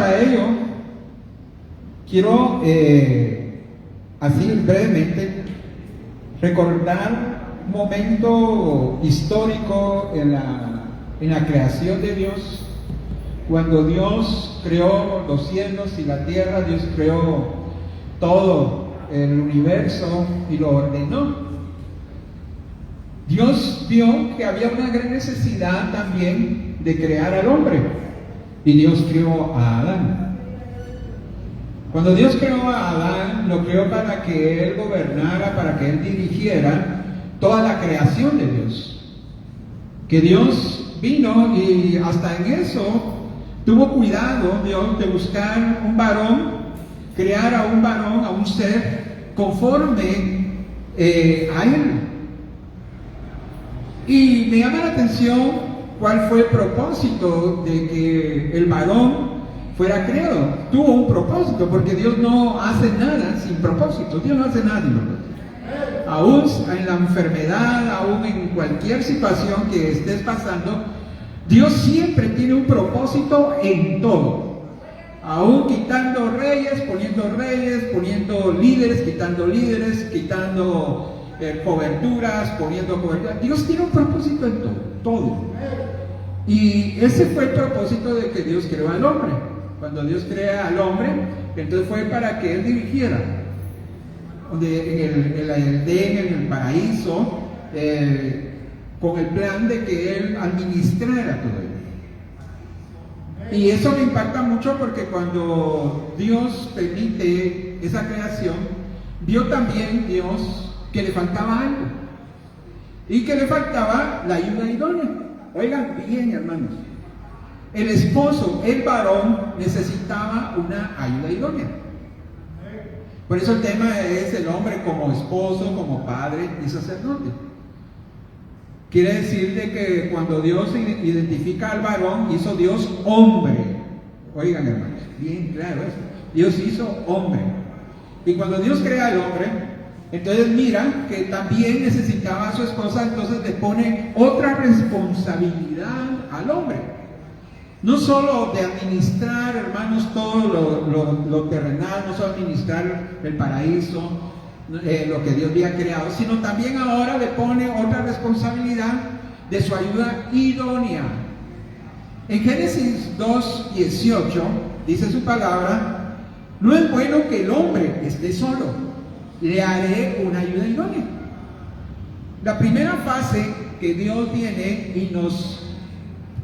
para ello, quiero así brevemente recordar un momento histórico en la creación de Dios. Cuando Dios creó los cielos y la tierra, Dios creó todo el universo y lo ordenó. Dios vio que había una gran necesidad también de crear al hombre, y Dios creó a Adán. Cuando Dios creó a Adán, lo creó para que él gobernara, para que él dirigiera toda la creación de Dios. Que Dios vino y hasta en eso tuvo cuidado Dios de buscar un varón, crear a un varón, a un ser conforme a él. Y me llama la atención cuál fue el propósito de que el varón fuera creado. Tuvo un propósito, porque Dios no hace nada sin propósito. Dios no hace nada sin propósito. Aún en la enfermedad, aún en cualquier situación que estés pasando, Dios siempre tiene un propósito en todo. Aún quitando reyes, poniendo líderes, quitando líderes, quitando coberturas, poniendo coberturas. Dios tiene un propósito en todo. Y ese fue el propósito de que Dios creó al hombre. Cuando Dios crea al hombre, entonces fue para que él dirigiera. En el Edén, en el paraíso, con el plan de que él administrara todo ello. Y eso me impacta mucho, porque cuando Dios permite esa creación, vio también Dios que le faltaba algo, y que le faltaba la ayuda idónea. Oigan bien, hermanos, el esposo, el varón, necesitaba una ayuda idónea. Por eso el tema es el hombre como esposo, como padre y sacerdote. Quiere decir de que cuando Dios identifica al varón, hizo Dios hombre. Oigan, hermanos, bien claro eso. Dios hizo hombre. Y cuando Dios crea al hombre, entonces mira que también necesitaba a su esposa, entonces le pone otra responsabilidad al hombre. No solo de administrar, hermanos, todo lo terrenal, no solo administrar el paraíso, lo que Dios había creado, sino también ahora le pone otra responsabilidad de su ayuda idónea. En Génesis 2:18 dice su palabra: no es bueno que el hombre esté solo, le haré una ayuda idónea. La primera fase que Dios viene y nos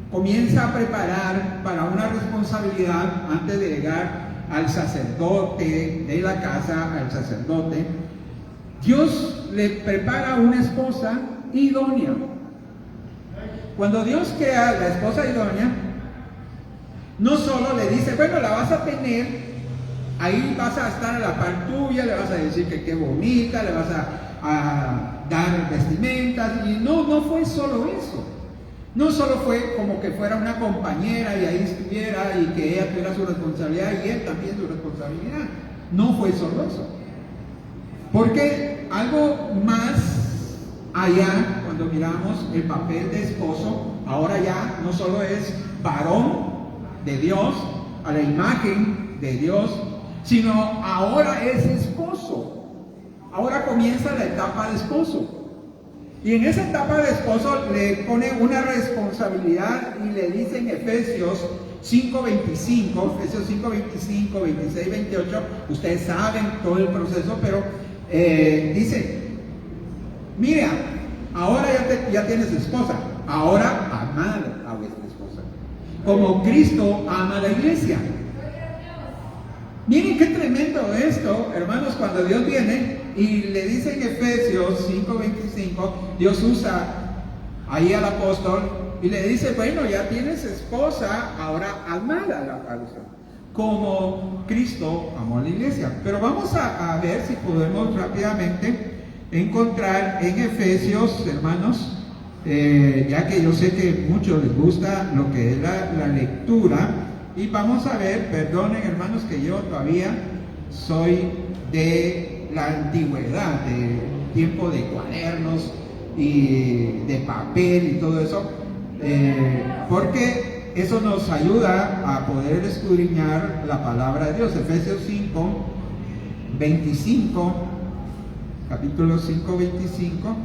comienza a preparar para una responsabilidad antes de llegar al sacerdote de la casa, al sacerdote, Dios le prepara una esposa idónea. Cuando Dios crea la esposa idónea, no solo le dice, bueno, la vas a tener, ahí vas a estar a la par tuya, le vas a decir que qué bonita, le vas a dar vestimentas, y no fue solo eso. No solo fue como que fuera una compañera y ahí estuviera y que ella tuviera su responsabilidad y él también su responsabilidad. No fue solo eso. Porque algo más allá, cuando miramos el papel de esposo, ahora ya no solo es varón de Dios, a la imagen de Dios, sino ahora es esposo. Ahora comienza la etapa de esposo. Y en esa etapa de esposo le pone una responsabilidad y le dice en Efesios 5:25, 26, 28, ustedes saben todo el proceso, pero dice, mira, ahora ya tienes esposa, ahora amad a vuestra esposa, como Cristo ama a la iglesia. Miren qué tremendo esto, hermanos, cuando Dios viene y le dice en Efesios 5:25, Dios usa ahí al apóstol y le dice, bueno, ya tienes esposa, ahora amada a la esposa, como Cristo amó a la iglesia. Pero vamos a ver si podemos rápidamente encontrar en Efesios, hermanos, ya que yo sé que a muchos les gusta lo que es la lectura, y vamos a ver, perdonen hermanos que yo todavía soy de la antigüedad, de tiempo de cuadernos y de papel y todo eso, porque eso nos ayuda a poder escudriñar la palabra de Dios. Efesios 5, 25, capítulo 5, 25.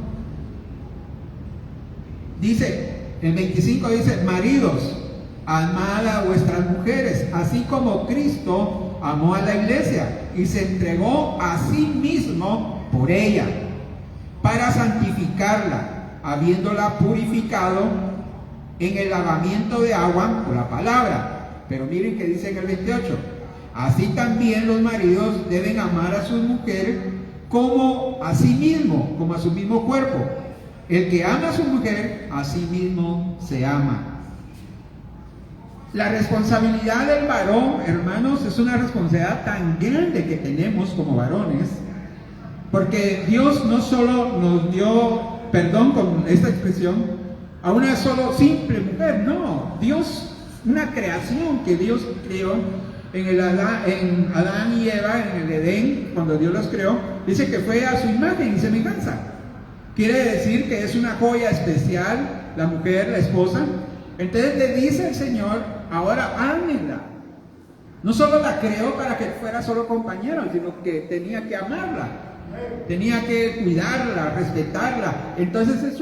Dice, en 25 dice: maridos, amad a vuestras mujeres, así como Cristo amó a la iglesia y se entregó a sí mismo por ella, para santificarla, habiéndola purificado en el lavamiento de agua por la palabra. Pero miren que dice en el 28: así también los maridos deben amar a sus mujeres como a sí mismo, como a su mismo cuerpo. El que ama a su mujer, a sí mismo se ama. La responsabilidad del varón, hermanos, es una responsabilidad tan grande que tenemos como varones, porque Dios no solo nos dio, perdón con esta expresión, a una solo simple mujer, no. Dios, una creación que Dios creó en Adán y Eva, en el Edén, cuando Dios los creó, dice que fue a su imagen y semejanza. Quiere decir que es una joya especial, la mujer, la esposa. Entonces le dice el Señor: ahora ámenla. No solo la creó para que fuera solo compañero, sino que tenía que amarla, tenía que cuidarla, respetarla. Entonces es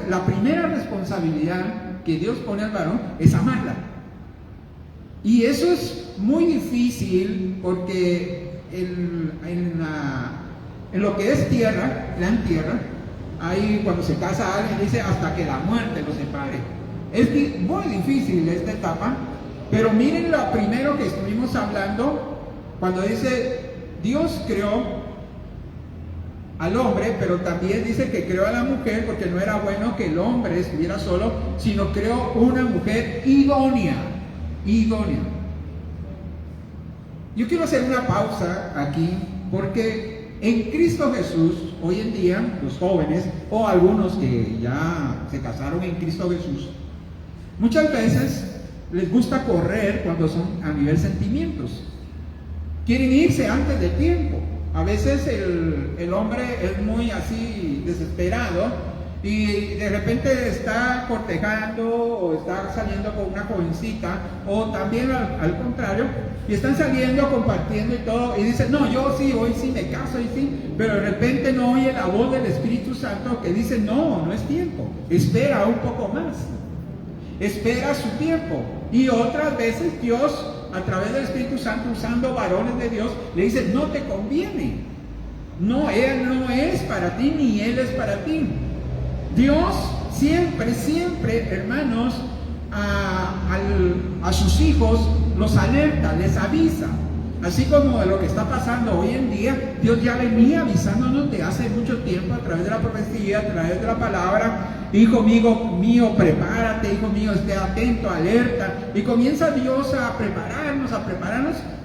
la primera responsabilidad que Dios pone al varón es amarla. Y eso es muy difícil porque en lo que es tierra, gran tierra, ahí cuando se casa alguien dice hasta que la muerte los separe. Es muy difícil esta etapa, pero miren lo primero que estuvimos hablando, cuando dice Dios creó al hombre, pero también dice que creó a la mujer porque no era bueno que el hombre estuviera solo, sino creó una mujer idónea. Yo quiero hacer una pausa aquí, porque en Cristo Jesús, hoy en día, los jóvenes, o algunos que ya se casaron en Cristo Jesús, muchas veces les gusta correr cuando son a nivel sentimientos. Quieren irse antes de tiempo. A veces el hombre es muy así desesperado y de repente está cortejando o está saliendo con una jovencita, o también al contrario, y están saliendo, compartiendo y todo, y dicen: no, yo sí, hoy sí me caso y sí, pero de repente no oye la voz del Espíritu Santo que dice: no, no es tiempo, espera un poco más, espera su tiempo. Y otras veces Dios, a través del Espíritu Santo, usando varones de Dios, le dice: no te conviene, no, él no es para ti, ni él es para ti. Dios siempre, hermanos, a sus hijos los alerta, les avisa. Así como de lo que está pasando hoy en día, Dios ya venía avisándonos de hace mucho tiempo a través de la profecía, a través de la palabra: hijo mío, prepárate, hijo mío, esté atento, alerta. Y comienza Dios a prepararnos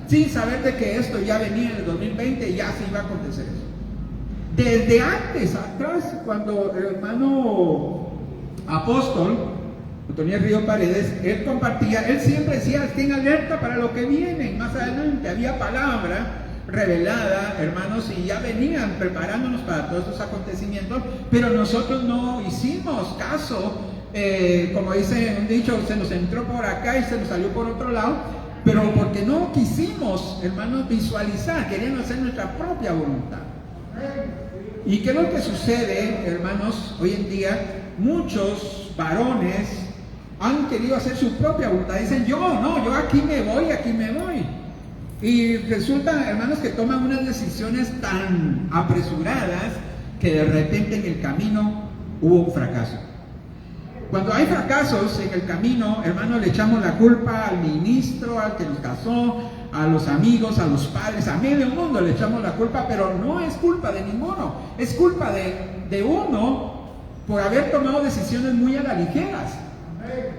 sin saber de que esto ya venía en el 2020 y ya se iba a acontecer eso. Desde antes, atrás, cuando el hermano apóstol Antonio Río Paredes, él compartía, él siempre decía: estén alerta para lo que viene. Más adelante había palabra revelada, hermanos, y ya venían preparándonos para todos esos acontecimientos, pero nosotros no hicimos caso. Como dice un dicho, se nos entró por acá y se nos salió por otro lado, pero porque no quisimos, hermanos, visualizar, queriendo hacer nuestra propia voluntad. ¿Y qué es lo que sucede, hermanos? Hoy en día muchos varones han querido hacer su propia voluntad. Dicen: yo aquí me voy. Y resulta, hermanos, que toman unas decisiones tan apresuradas que de repente en el camino hubo un fracaso. Cuando hay fracasos en el camino, hermanos, le echamos la culpa al ministro, al que nos casó, a los amigos, a los padres, a medio mundo le echamos la culpa, pero no es culpa de ninguno, es culpa de uno por haber tomado decisiones muy a la ligeras.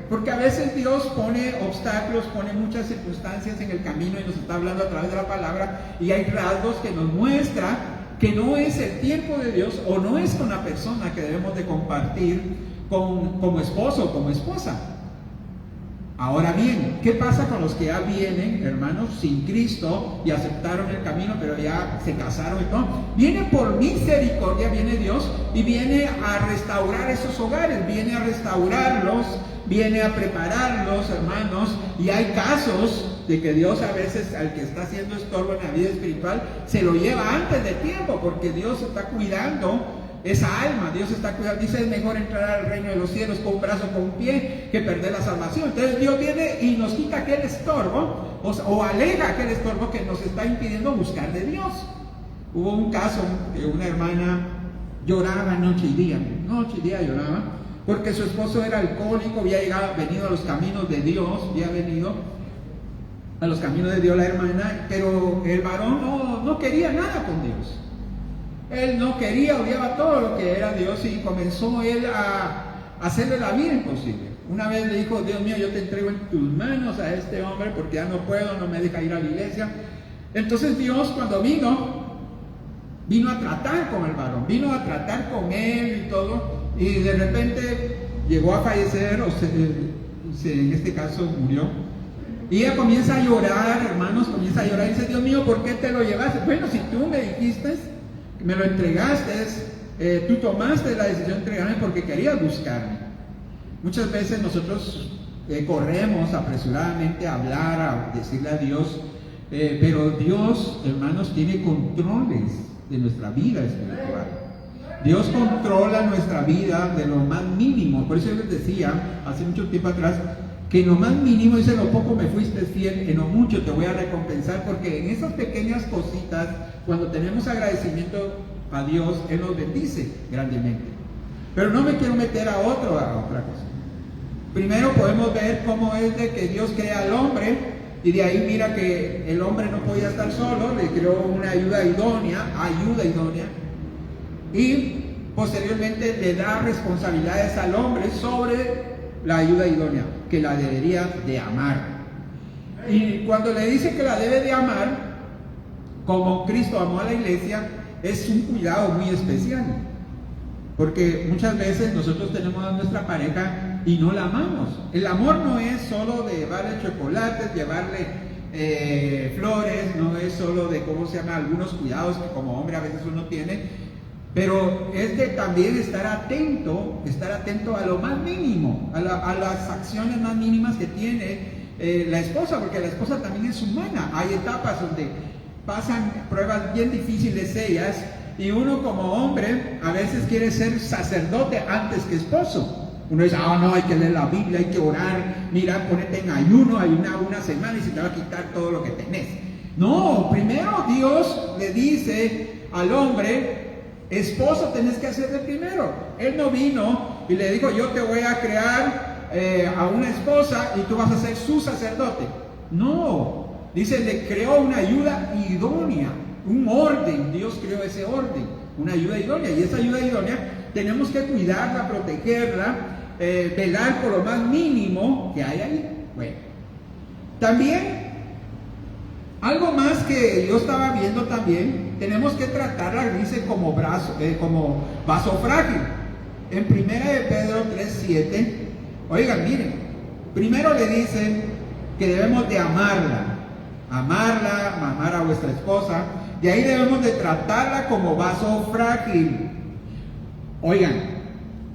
Porque a veces Dios pone obstáculos, pone muchas circunstancias en el camino y nos está hablando a través de la palabra, y hay rasgos que nos muestra que no es el tiempo de Dios, o no es con la persona que debemos de compartir como esposo o como esposa. Ahora bien, ¿qué pasa con los que ya vienen, hermanos, sin Cristo y aceptaron el camino, pero ya se casaron y todo? Viene por misericordia, viene Dios y viene a restaurar esos hogares, viene a restaurarlos, viene a prepararlos, hermanos, y hay casos de que Dios a veces al que está haciendo estorbo en la vida espiritual se lo lleva antes de tiempo, porque Dios está cuidando esa alma, Dios está cuidando. Dice, es mejor entrar al reino de los cielos con un brazo, con un pie, que perder la salvación. Entonces Dios viene y nos quita aquel estorbo, o aleja aquel estorbo que nos está impidiendo buscar de Dios. Hubo un caso de una hermana lloraba noche y día lloraba, porque su esposo era alcohólico, había venido a los caminos de Dios, la hermana, pero el varón no quería nada con Dios. Él no quería, odiaba todo lo que era Dios, y comenzó él a hacerle la vida imposible. Una vez le dijo, Dios mío, yo te entrego en tus manos a este hombre porque ya no puedo, no me deja ir a la iglesia. Entonces Dios, cuando vino a tratar con el varón, vino a tratar con él y todo, y de repente llegó a fallecer, en este caso murió, y ella comienza a llorar, hermanos, y dice, Dios mío, ¿por qué te lo llevaste? Bueno, si tú me dijiste, me lo entregaste, tú tomaste la decisión de entregarme porque querías buscarme. Muchas veces nosotros corremos apresuradamente a hablar, a decirle a Dios, pero Dios, hermanos, tiene controles de nuestra vida espiritual. Dios controla nuestra vida de lo más mínimo. Por eso yo les decía hace mucho tiempo atrás que en lo más mínimo, dice, lo poco me fuiste fiel, en lo mucho te voy a recompensar, porque en esas pequeñas cositas, cuando tenemos agradecimiento a Dios, Él nos bendice grandemente. Pero no me quiero meter a otra cosa. Primero podemos ver cómo es de que Dios crea al hombre, y de ahí mira que el hombre no podía estar solo, le creó una ayuda idónea, y posteriormente le da responsabilidades al hombre sobre la ayuda idónea, que la debería de amar. Y cuando le dice que la debe de amar, como Cristo amó a la iglesia, es un cuidado muy especial. Porque muchas veces nosotros tenemos a nuestra pareja y no la amamos. El amor no es solo de llevarle chocolates, llevarle flores, no es solo de, algunos cuidados que como hombre a veces uno tiene, pero es de también estar atento a lo más mínimo, a las acciones más mínimas que tiene la esposa, porque la esposa también es humana. Hay etapas donde pasan pruebas bien difíciles ellas, y uno como hombre a veces quiere ser sacerdote antes que esposo. Uno dice, no, hay que leer la Biblia, hay que orar, mira, ponete en ayuno, ayunar una semana y se te va a quitar todo lo que tenés. No, primero Dios le dice al hombre, esposo tenés que hacer de primero. Él no vino y le dijo, yo te voy a crear a una esposa y tú vas a ser su sacerdote. No, dice, le creó una ayuda idónea, un orden. Dios creó ese orden, una ayuda idónea, y esa ayuda idónea tenemos que cuidarla, protegerla, velar por lo más mínimo que hay ahí. Bueno, también algo más que yo estaba viendo también, tenemos que tratarla, dice, como vaso frágil. En 1 de Pedro 3:7, oigan, miren, primero le dice que debemos de amar a vuestra esposa, y ahí debemos de tratarla como vaso frágil. Oigan,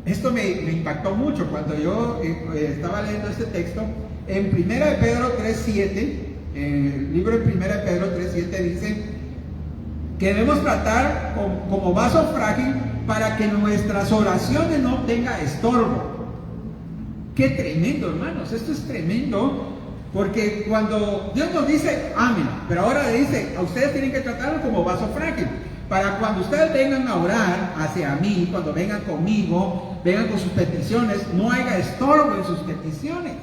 esto me impactó mucho cuando yo estaba leyendo este texto. En 1 de Pedro 3:7, el libro de 1 de Pedro 3:7 dice que debemos tratar como vaso frágil para que nuestras oraciones no tengan estorbo. Qué tremendo, hermanos, esto es tremendo. Porque cuando Dios nos dice, amén, pero ahora le dice, a ustedes tienen que tratarlo como vaso frágil, para cuando ustedes vengan a orar hacia mí, cuando vengan conmigo, vengan con sus peticiones, no haya estorbo en sus peticiones.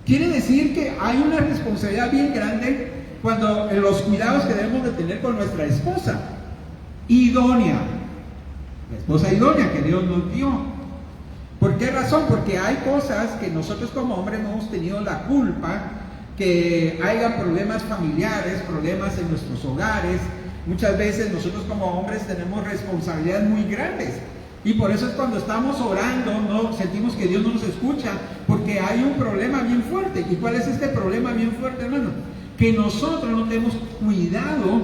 Quiere decir que hay una responsabilidad bien grande cuando en los cuidados que debemos de tener con nuestra esposa idónea, la esposa idónea que Dios nos dio. ¿Por qué razón? Porque hay cosas que nosotros como hombres no hemos tenido la culpa, que haya problemas familiares, problemas en nuestros hogares. Muchas veces nosotros como hombres tenemos responsabilidades muy grandes, y por eso es cuando estamos orando, no sentimos que Dios no nos escucha, porque hay un problema bien fuerte. ¿Y cuál es este problema bien fuerte, hermano? Que nosotros no tenemos cuidado,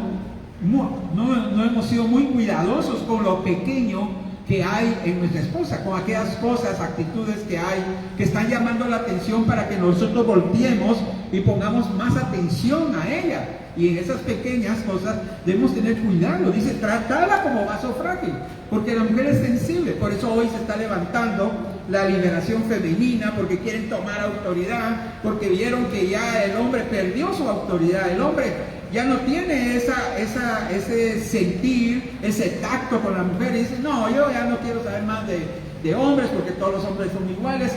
no hemos sido muy cuidadosos con lo pequeño que hay en nuestra esposa, con aquellas cosas, actitudes que hay, que están llamando la atención para que nosotros volteemos y pongamos más atención a ella. Y en esas pequeñas cosas debemos tener cuidado. Dice, tratarla como vaso frágil, porque la mujer es sensible. Por eso hoy se está levantando la liberación femenina, porque quieren tomar autoridad, porque vieron que ya el hombre perdió su autoridad. El hombre ya no tiene ese sentir, ese tacto con la mujer, y dice, no, yo ya no quiero saber más de hombres, porque todos los hombres son iguales,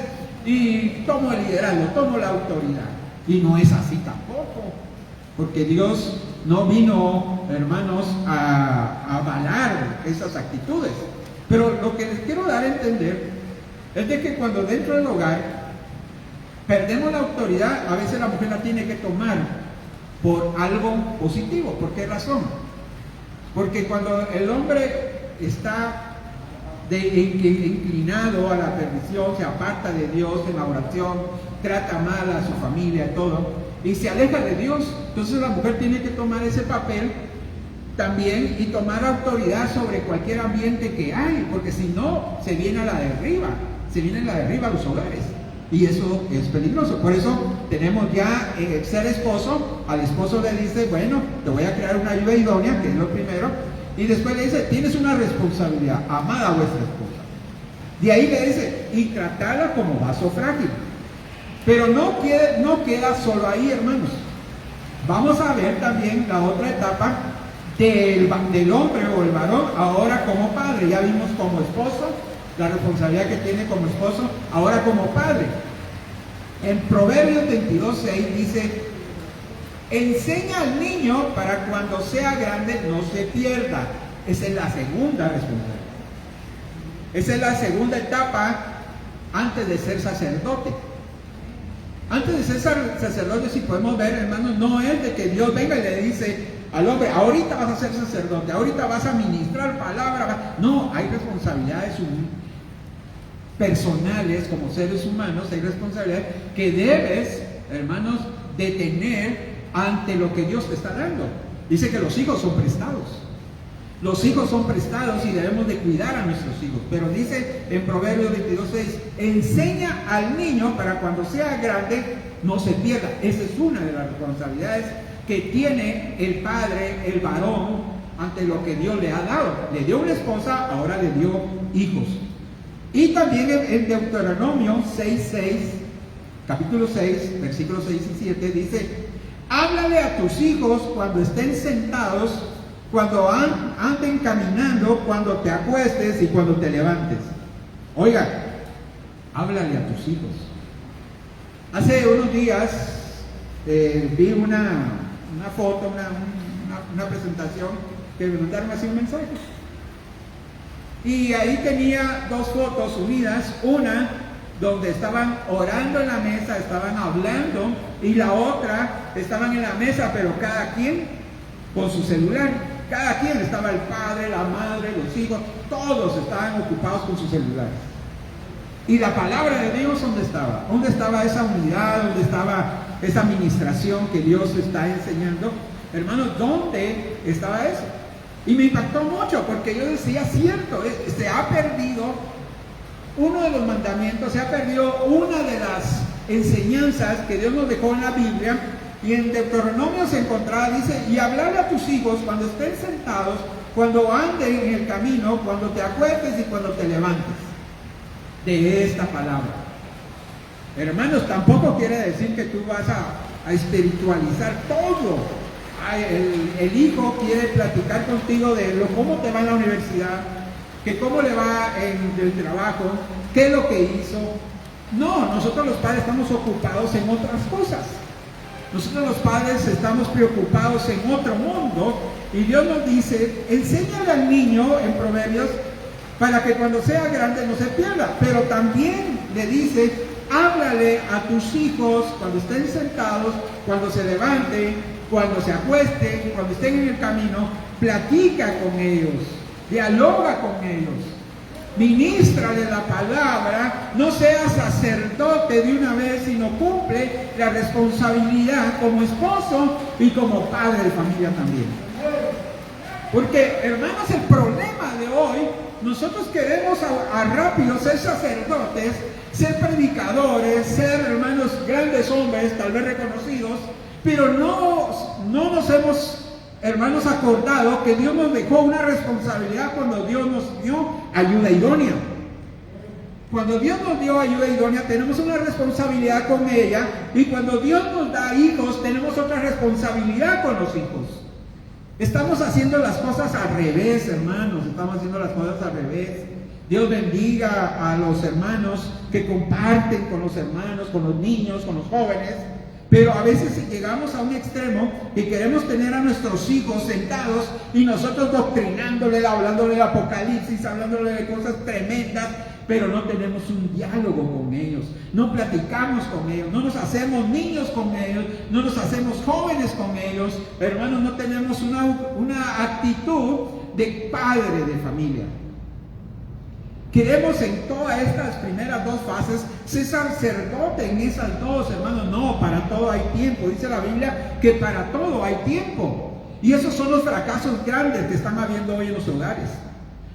y tomo el liderazgo, tomo la autoridad. Y no es así tampoco, porque Dios no vino, hermanos, a avalar esas actitudes. Pero lo que les quiero dar a entender es de que cuando dentro del hogar perdemos la autoridad, a veces la mujer la tiene que tomar por algo positivo. ¿Por qué razón? Porque cuando el hombre está inclinado a la perdición, se aparta de Dios en la oración, trata mal a su familia y todo, y se aleja de Dios, entonces la mujer tiene que tomar ese papel también y tomar autoridad sobre cualquier ambiente que hay, porque si no, se viene a la derriba a los hogares. Y eso es peligroso. Por eso tenemos ya en el ser esposo, al esposo le dice, bueno, te voy a crear una ayuda idónea, que es lo primero, y después le dice, tienes una responsabilidad, amad a vuestra esposa. De ahí le dice, y tratarla como vaso frágil. Pero no queda solo ahí, hermanos. Vamos a ver también la otra etapa del hombre o el varón, ahora como padre. Ya vimos como esposo, la responsabilidad que tiene como esposo, ahora como padre. En Proverbios 22:6 dice, enseña al niño para cuando sea grande no se pierda. Esa es la segunda responsabilidad. Esa es la segunda etapa antes de ser sacerdote. Antes de ser sacerdote, si podemos ver, hermanos, no es de que Dios venga y le dice al hombre, ahorita vas a ser sacerdote, ahorita vas a ministrar palabra. No, hay responsabilidades personales como seres humanos, hay responsabilidades que debes, hermanos, de tener ante lo que Dios te está dando. Dice que los hijos son prestados. Los hijos son prestados y debemos de cuidar a nuestros hijos. Pero dice en Proverbios 22:6, enseña al niño para cuando sea grande no se pierda. Esa es una de las responsabilidades que tiene el padre, el varón, ante lo que Dios le ha dado. Le dio una esposa, ahora le dio hijos. Y también en Deuteronomio 6:6, capítulo 6, versículos 6 y 7, dice, háblale a tus hijos cuando estén sentados, cuando anden caminando, cuando te acuestes y cuando te levantes. Oiga, háblale a tus hijos. Hace unos días vi una foto, una presentación que me mandaron así un mensaje. Y ahí tenía dos fotos unidas, una donde estaban orando en la mesa, estaban hablando, y la otra estaban en la mesa, pero cada quien con su celular. Cada quien, estaba el padre, la madre, los hijos, todos estaban ocupados con sus celulares. Y la palabra de Dios, ¿dónde estaba? ¿Dónde estaba esa unidad? ¿Dónde estaba esa administración que Dios está enseñando? Hermanos, ¿dónde estaba eso? Y me impactó mucho porque yo decía, cierto, se ha perdido uno de los mandamientos, se ha perdido una de las enseñanzas que Dios nos dejó en la Biblia. Y en Deuteronomio se encontraba, dice, y hablarle a tus hijos cuando estén sentados, cuando anden en el camino, cuando te acuestes y cuando te levantes. De esta palabra. Hermanos, tampoco quiere decir que tú vas a espiritualizar todo. El hijo quiere platicar contigo de cómo te va en la universidad, que cómo le va en el trabajo, qué es lo que hizo. No, nosotros los padres estamos ocupados en otras cosas. Nosotros los padres estamos preocupados en otro mundo y Dios nos dice, enséñale al niño en Proverbios para que cuando sea grande no se pierda. Pero también le dice, háblale a tus hijos cuando estén sentados, cuando se levanten, cuando se acuesten, cuando estén en el camino, platica con ellos, dialoga con ellos. Ministrale la palabra, no seas sacerdote de una vez, sino cumple la responsabilidad como esposo y como padre de familia también. Porque, hermanos, el problema de hoy nosotros queremos a rápido ser sacerdotes, ser predicadores, ser hermanos grandes hombres, tal vez reconocidos, pero no nos hemos, hermanos, acordado que Dios nos dejó una responsabilidad cuando Dios nos dio ayuda idónea. Cuando Dios nos dio ayuda idónea, tenemos una responsabilidad con ella, y cuando Dios nos da hijos, tenemos otra responsabilidad con los hijos. Estamos haciendo las cosas al revés, hermanos, estamos haciendo las cosas al revés. Dios bendiga a los hermanos que comparten con los hermanos, con los niños, con los jóvenes, pero a veces llegamos a un extremo y queremos tener a nuestros hijos sentados y nosotros doctrinándole, hablándole de Apocalipsis, hablándole de cosas tremendas, pero no tenemos un diálogo con ellos, no platicamos con ellos, no nos hacemos niños con ellos, no nos hacemos jóvenes con ellos, hermanos, no tenemos una actitud de padre de familia. Queremos en todas estas primeras dos fases ser sacerdote en esas dos, hermanos. No, para todo hay tiempo. Dice la Biblia que para todo hay tiempo. Y esos son los fracasos grandes que están habiendo hoy en los hogares.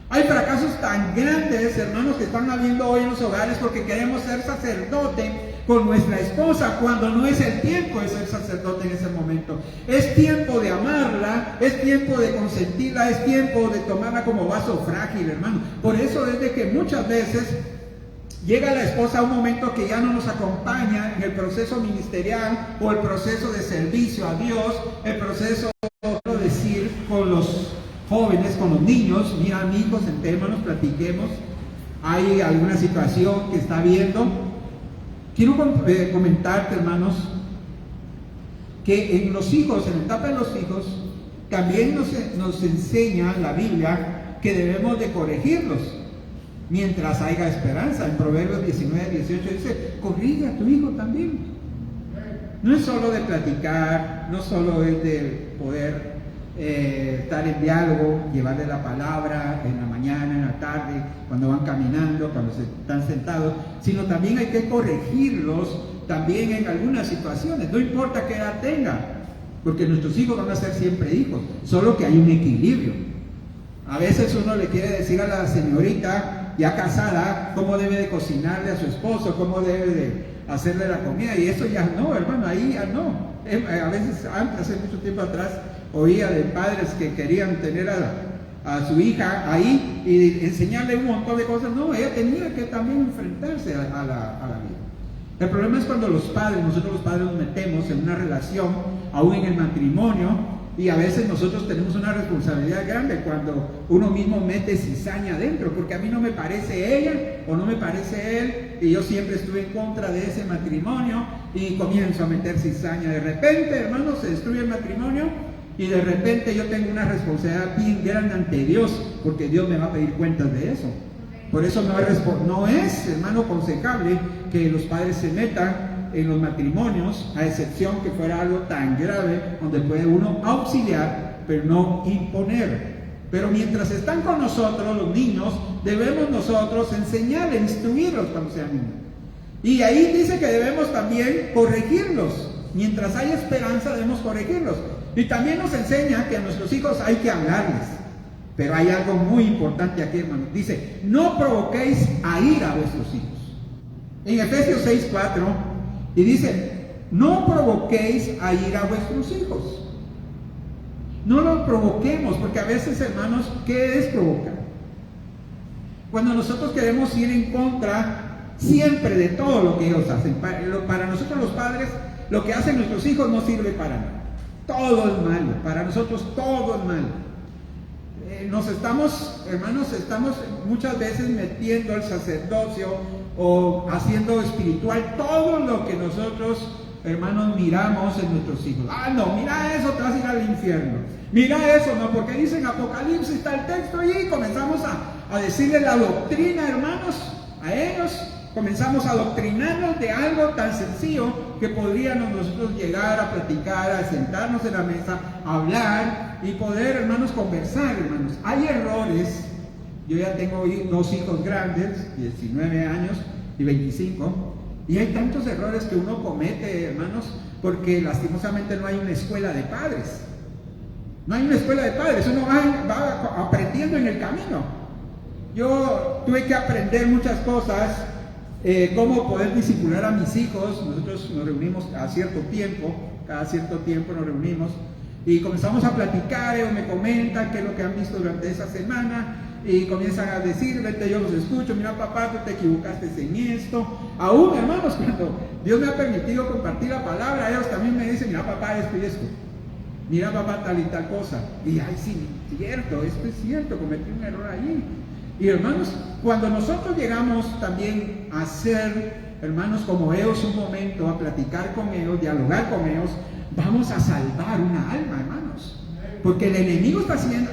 Hay fracasos tan grandes, hermanos, que están habiendo hoy en los hogares porque queremos ser sacerdote con nuestra esposa cuando no es el tiempo de ser sacerdote en ese momento. Es tiempo de amarla, es tiempo de consentirla, es tiempo de tomarla como vaso frágil, hermano. Por eso es de que muchas veces llega la esposa a un momento que ya no nos acompaña en el proceso ministerial o el proceso de servicio a Dios, el proceso, quiero decir, con los jóvenes, con los niños. Mira, amigos, sentémonos, platiquemos. Hay alguna situación que está viendo. Quiero comentarte, hermanos, que en los hijos, en la etapa de los hijos, también nos enseña la Biblia que debemos de corregirlos mientras haya esperanza. En Proverbios 19, 18 dice, corrige a tu hijo también. No es solo de platicar, no solo es de poder estar en diálogo, llevarle la palabra en la mañana, en la tarde, cuando van caminando, cuando se están sentados, sino también hay que corregirlos también en algunas situaciones, no importa qué edad tenga, porque nuestros hijos van a ser siempre hijos, solo que hay un equilibrio. A veces uno le quiere decir a la señorita ya casada cómo debe de cocinarle a su esposo, cómo debe de hacerle la comida, y eso ya no, hermano, ahí ya no. A veces antes, hace mucho tiempo atrás, oía de padres que querían tener a su hija ahí y enseñarle un montón de cosas. No, ella tenía que también enfrentarse a la vida. El problema es cuando nosotros los padres nos metemos en una relación, aún en el matrimonio, y a veces nosotros tenemos una responsabilidad grande cuando uno mismo mete cizaña adentro, porque a mí no me parece ella o no me parece él, y yo siempre estuve en contra de ese matrimonio, y comienzo a meter cizaña. De repente, hermanos, se destruye el matrimonio, y de repente yo tengo una responsabilidad bien grande ante Dios, porque Dios me va a pedir cuentas de eso. Por eso no es, hermano, aconsejable que los padres se metan en los matrimonios, a excepción que fuera algo tan grave, donde puede uno auxiliar, pero no imponer. Pero mientras están con nosotros los niños, debemos nosotros enseñarles, instruirlos cuando sean niños. Y ahí dice que debemos también corregirlos. Mientras hay esperanza, debemos corregirlos. Y también nos enseña que a nuestros hijos hay que hablarles. Pero hay algo muy importante aquí, hermano. Dice, no provoquéis a ira a vuestros hijos. En Efesios 6:4, y dice, no provoquéis a ira a vuestros hijos. No lo provoquemos, porque a veces, hermanos, ¿qué es provocar? Cuando nosotros queremos ir en contra siempre de todo lo que ellos hacen. Para nosotros los padres, lo que hacen nuestros hijos no sirve para nada. Todo es malo, para nosotros todo es malo. Hermanos, estamos muchas veces metiendo al sacerdocio o haciendo espiritual todo lo que nosotros, hermanos, miramos en nuestros hijos. Ah, no, mira eso, te vas a ir al infierno. Mira eso, no, porque dicen Apocalipsis, está el texto allí, y comenzamos a decirle la doctrina, hermanos, a ellos. Comenzamos a adoctrinarnos de algo tan sencillo que podríamos nosotros llegar a platicar, a sentarnos en la mesa, a hablar y poder, hermanos, conversar, hermanos. Hay errores. Yo ya tengo dos hijos grandes, 19 años y 25, y hay tantos errores que uno comete, hermanos, porque lastimosamente no hay una escuela de padres. No hay una escuela de padres, uno va aprendiendo en el camino. Yo tuve que aprender muchas cosas, cómo poder discipular a mis hijos. Nosotros nos reunimos cada cierto tiempo nos reunimos y comenzamos a platicar. Ellos me comentan qué es lo que han visto durante esa semana y comienzan a decir, vete, yo los escucho, mira papá, tú te equivocaste en esto. Aún, hermanos, cuando Dios me ha permitido compartir la palabra, ellos también me dicen, mira papá, esto y esto, mira papá, tal y tal cosa. Y ay, sí, cierto, esto es cierto, cometí un error ahí. Y hermanos, cuando nosotros llegamos también a ser, hermanos, como ellos un momento, a platicar con ellos, dialogar con ellos, vamos a salvar una alma, hermanos. Porque el enemigo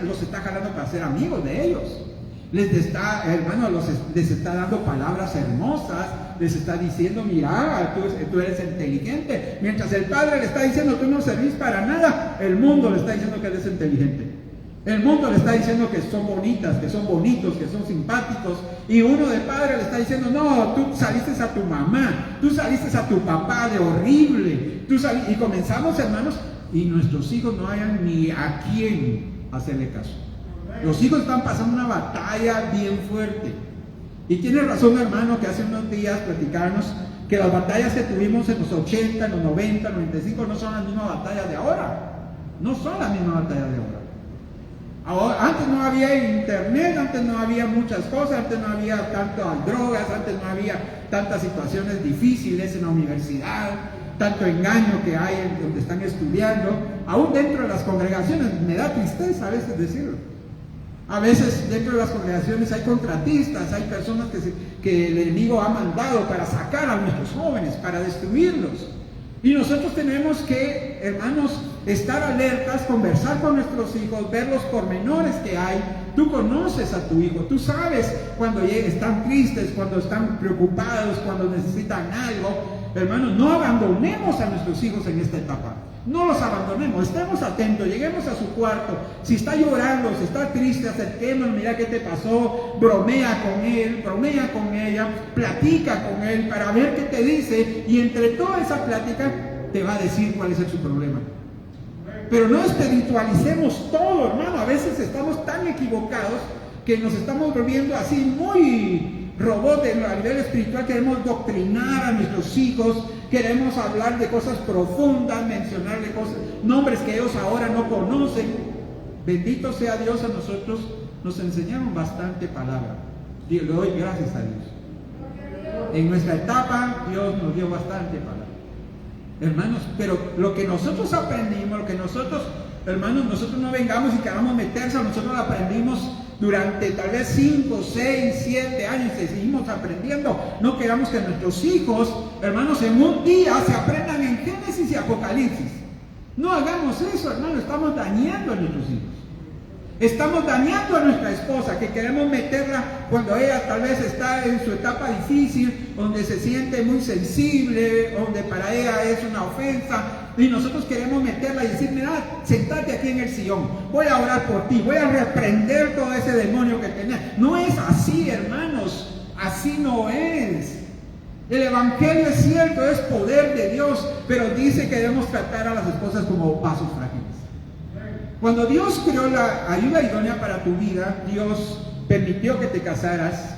los está jalando para ser amigos de ellos. Les está dando palabras hermosas, les está diciendo, mira, tú eres inteligente. Mientras el padre le está diciendo, tú no servís para nada, el mundo le está diciendo que eres inteligente. El mundo le está diciendo que son bonitas, que son bonitos, que son simpáticos. Y uno de padre le está diciendo, no, tú saliste a tu mamá, tú saliste a tu papá de horrible. Y comenzamos, hermanos, y nuestros hijos no hayan ni a quién hacerle caso. Los hijos están pasando una batalla bien fuerte. Y tiene razón, hermano, que hace unos días platicarnos que las batallas que tuvimos en los 80, en los 90, 95 no son las mismas batallas de ahora. No son las mismas batallas de ahora. Antes no había internet, antes no había muchas cosas, antes no había tantas drogas, antes no había tantas situaciones difíciles en la universidad, tanto engaño que hay en donde están estudiando, aún dentro de las congregaciones. Me da tristeza a veces decirlo. A veces dentro de las congregaciones hay contratistas, hay personas que el enemigo ha mandado para sacar a nuestros jóvenes, para destruirlos. Y nosotros tenemos que, hermanos, estar alertas, conversar con nuestros hijos, ver los pormenores que hay. Tú conoces a tu hijo, tú sabes cuando están tristes, cuando están preocupados, cuando necesitan algo. Hermanos, no abandonemos a nuestros hijos en esta etapa. No los abandonemos, estemos atentos, lleguemos a su cuarto. Si está llorando, si está triste, acerquémonos, mira qué te pasó, bromea con él, bromea con ella, platica con él para ver qué te dice, y entre toda esa plática te va a decir cuál es su problema. Pero no espiritualicemos todo, hermano. A veces estamos tan equivocados que nos estamos volviendo así muy robots a nivel espiritual. Queremos doctrinar a nuestros hijos, queremos hablar de cosas profundas, mencionarle cosas, nombres que ellos ahora no conocen. Bendito sea Dios, a nosotros nos enseñaron bastante palabra. Le doy gracias a Dios. En nuestra etapa Dios nos dio bastante palabra, hermanos. Pero lo que nosotros aprendimos, lo que nosotros, hermanos, nosotros no vengamos y queramos meterse, nosotros lo aprendimos durante tal vez 5, 6, 7 años y seguimos aprendiendo. No queramos que nuestros hijos, hermanos, en un día se aprendan en Génesis y Apocalipsis. No hagamos eso, hermanos. Estamos dañando a nuestros hijos. Estamos dañando a nuestra esposa, que queremos meterla cuando ella tal vez está en su etapa difícil, donde se siente muy sensible, donde para ella es una ofensa, y nosotros queremos meterla y decir, mira, sentate aquí en el sillón, voy a orar por ti, voy a reprender todo ese demonio que tenés. No es así, hermanos, así no es. El evangelio es cierto, es poder de Dios, pero dice que debemos tratar a las esposas como vasos frágiles. Cuando Dios creó la ayuda idónea para tu vida, Dios permitió que te casaras,